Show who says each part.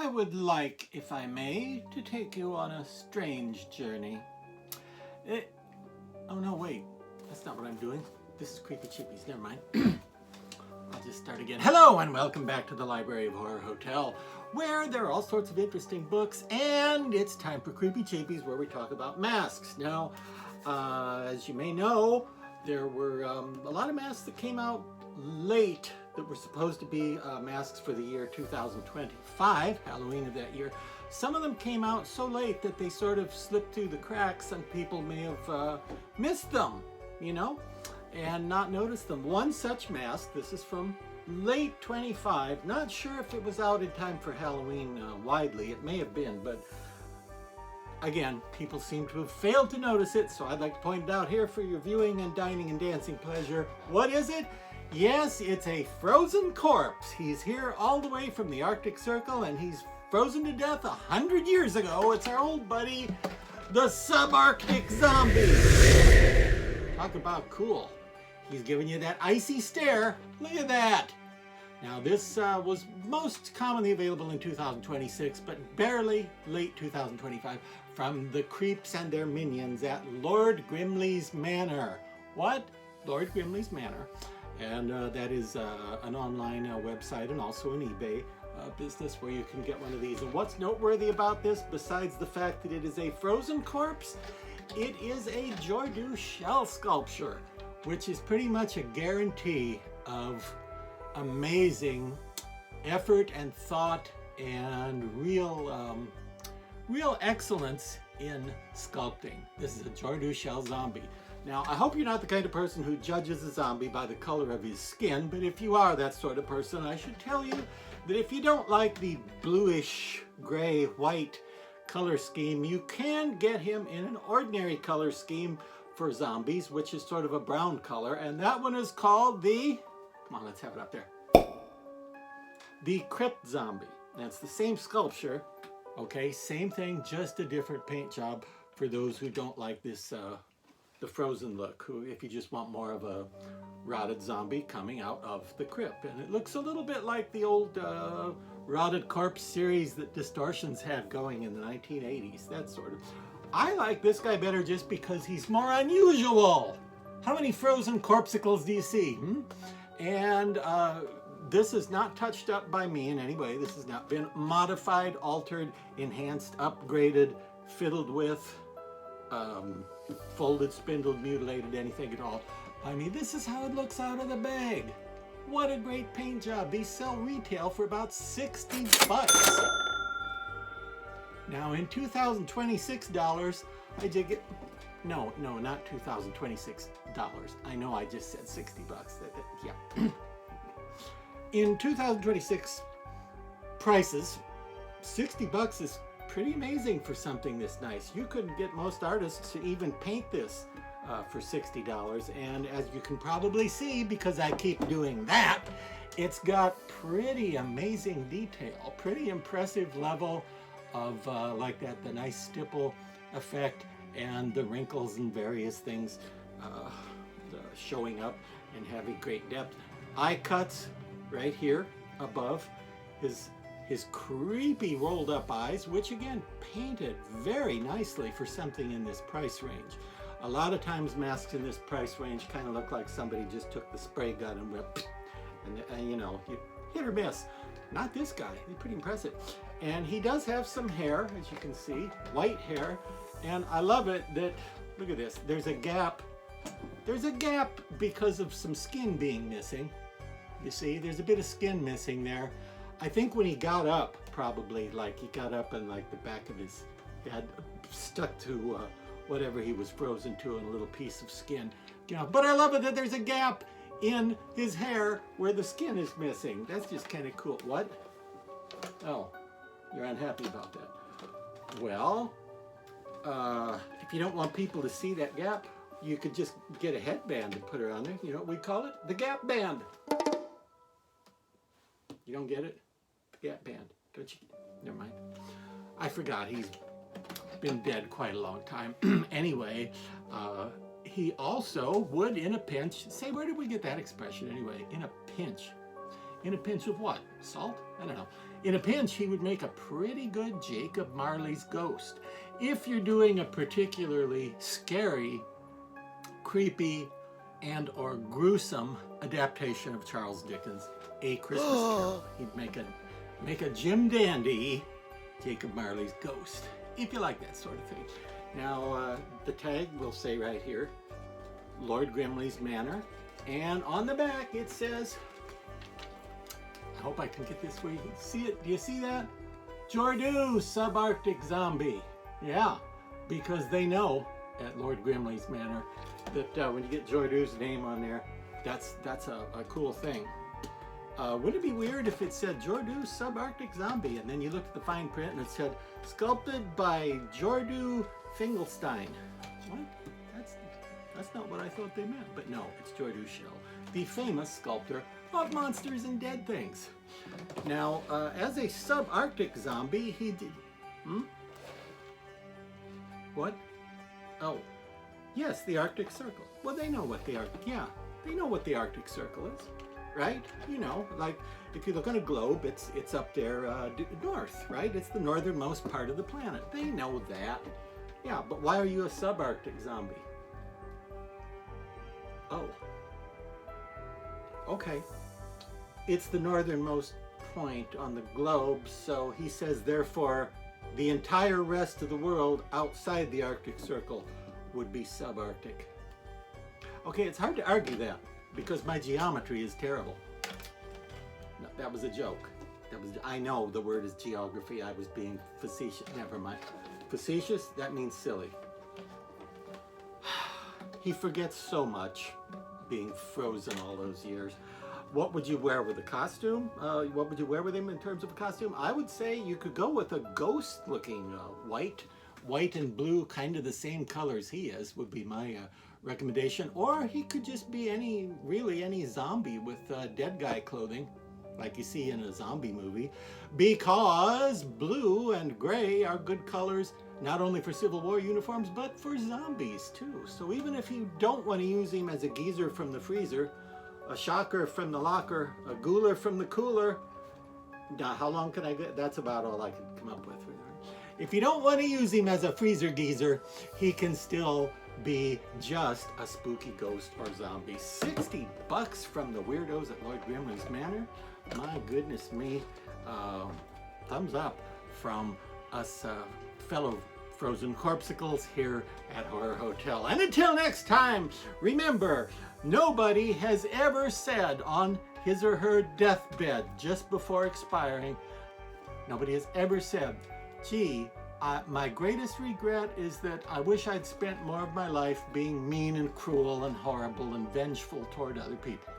Speaker 1: I would like, if I may, to take you on a strange journey. Oh no, wait, that's not what I'm doing. This is Creepy Cheapies, never mind. I'll just start again. Hello and welcome back to the Library of Horror Hotel, where there are all sorts of interesting books, and it's time for Creepy Cheapies, where we talk about masks. Now, as you may know, there were a lot of masks that came out late that were supposed to be masks for the year 2025, Halloween of that year. Some of them came out so late that they sort of slipped through the cracks and people may have missed them, you know, and not noticed them. One such mask, this is from late 25, not sure if it was out in time for Halloween widely, it may have been, but again, people seem to have failed to notice it, so I'd like to point it out here for your viewing and dining and dancing pleasure. What is it? Yes, it's a frozen corpse. He's here all the way from the Arctic Circle, and he's frozen to death 100 years ago. It's our old buddy, the subarctic zombie. Talk about cool. He's giving you that icy stare. Look at that. Now this was most commonly available in 2026, but barely late 2025 from the creeps and their minions at Lord Grimley's Manor. What? Lord Grimley's Manor. And that is an online website and also an eBay business where you can get one of these. And what's noteworthy about this, besides the fact that it is a frozen corpse, it is a Jordu shell sculpture, which is pretty much a guarantee of amazing effort and thought and real excellence in sculpting. This is a Jordu shell zombie. Now, I hope you're not the kind of person who judges a zombie by the color of his skin, but if you are that sort of person, I should tell you that if you don't like the bluish, gray, white color scheme, you can get him in an ordinary color scheme for zombies, which is sort of a brown color, and that one is called the, come on, let's have it up there, the crypt zombie. That's the same sculpture, okay, same thing, just a different paint job for those who don't like this the frozen look, who if you just want more of a rotted zombie coming out of the crypt. And it looks a little bit like the old Rotted Corpse series that Distortions had going in the 1980s, that sort of. I like this guy better just because he's more unusual. How many frozen corpsicles do you see? And this is not touched up by me in any way. This has not been modified, altered, enhanced, upgraded, fiddled with, folded, spindled, mutilated, anything at all. I mean, this is how it looks out of the bag. What a great paint job. These sell retail for about 60 bucks. Now in 2026 dollars, I did get, no, not 2026 dollars. I know I just said 60 bucks. Yeah. In 2026 prices, 60 bucks is pretty amazing for something this nice. You couldn't get most artists to even paint this for $60, and as you can probably see, because I keep doing that, it's got pretty amazing detail, pretty impressive level of like that, the nice stipple effect and the wrinkles and various things showing up and having great depth. Eye cuts right here above his creepy rolled up eyes, which again painted very nicely for something in this price range. A lot of times masks in this price range kind of look like somebody just took the spray gun and went and you know, you hit or miss. Not this guy, he's pretty impressive. And he does have some hair, as you can see, white hair, and I love it that, look at this, there's a gap because of some skin being missing. You see, there's a bit of skin missing there. I think when he got up, probably, like he got up and like the back of his head stuck to whatever he was frozen to in a little piece of skin. You know, but I love it that there's a gap in his hair where the skin is missing. That's just kind of cool. What? Oh, you're unhappy about that. Well, if you don't want people to see that gap, you could just get a headband and put it on there. You know what we call it? The Gap Band. You don't get it? The Gap Band. Don't you? Never mind. I forgot. He's been dead quite a long time. Anyway, he also would, in a pinch, say, where did we get that expression anyway? In a pinch. In a pinch of what? Salt? I don't know. In a pinch, he would make a pretty good Jacob Marley's ghost. If you're doing a particularly scary, creepy, and or gruesome adaptation of Charles Dickens' A Christmas Carol, he'd make a Jim Dandy Jacob Marley's ghost, if you like that sort of thing. Now, the tag will say right here, Lord Grimley's Manor, and on the back it says, I hope I can get this where you can see it. Do you see that? Jordu, subarctic zombie. Yeah, because they know at Lord Grimley's Manor that when you get Jordu's name on there, that's a cool thing. Would it be weird if it said Jordu subarctic zombie and then you looked at the fine print and it said sculpted by Jordu Fingelstein? What? That's not what I thought they meant, but no, it's Jordu Shell, the famous sculptor of monsters and dead things. Now, as a subarctic zombie, he did... What? Oh, yes, the Arctic Circle. Well, they know what the they know what the Arctic Circle is, right? You know, like if you look on a globe, it's up there north, right? It's the northernmost part of the planet. They know that. Yeah, but why are you a subarctic zombie? Oh. Okay. It's the northernmost point on the globe, so he says, therefore, the entire rest of the world outside the Arctic Circle would be subarctic. Okay, it's hard to argue that because my geometry is terrible. No, that was a joke. I know the word is geography. I was being facetious. Never mind. Facetious, that means silly. He forgets so much being frozen all those years. What would you wear with a costume? What would you wear with him in terms of a costume? I would say you could go with a ghost-looking white and blue, kind of the same colors he is, would be my recommendation. Or he could just be any zombie with dead guy clothing, like you see in a zombie movie, because blue and gray are good colors, not only for Civil War uniforms, but for zombies too. So even if you don't want to use him as a geezer from the freezer, a shocker from the locker, a ghouler from the cooler, now how long can I get? That's about all I can come up with. If you don't want to use him as a freezer geezer, he can still be just a spooky ghost or zombie. $60 from the weirdos at Lord Grimley's Manor. My goodness me. Thumbs up from us fellow frozen corpsicles here at Horror Hotel. And until next time, remember, nobody has ever said on his or her deathbed just before expiring, nobody has ever said, gee, my greatest regret is that I wish I'd spent more of my life being mean and cruel and horrible and vengeful toward other people.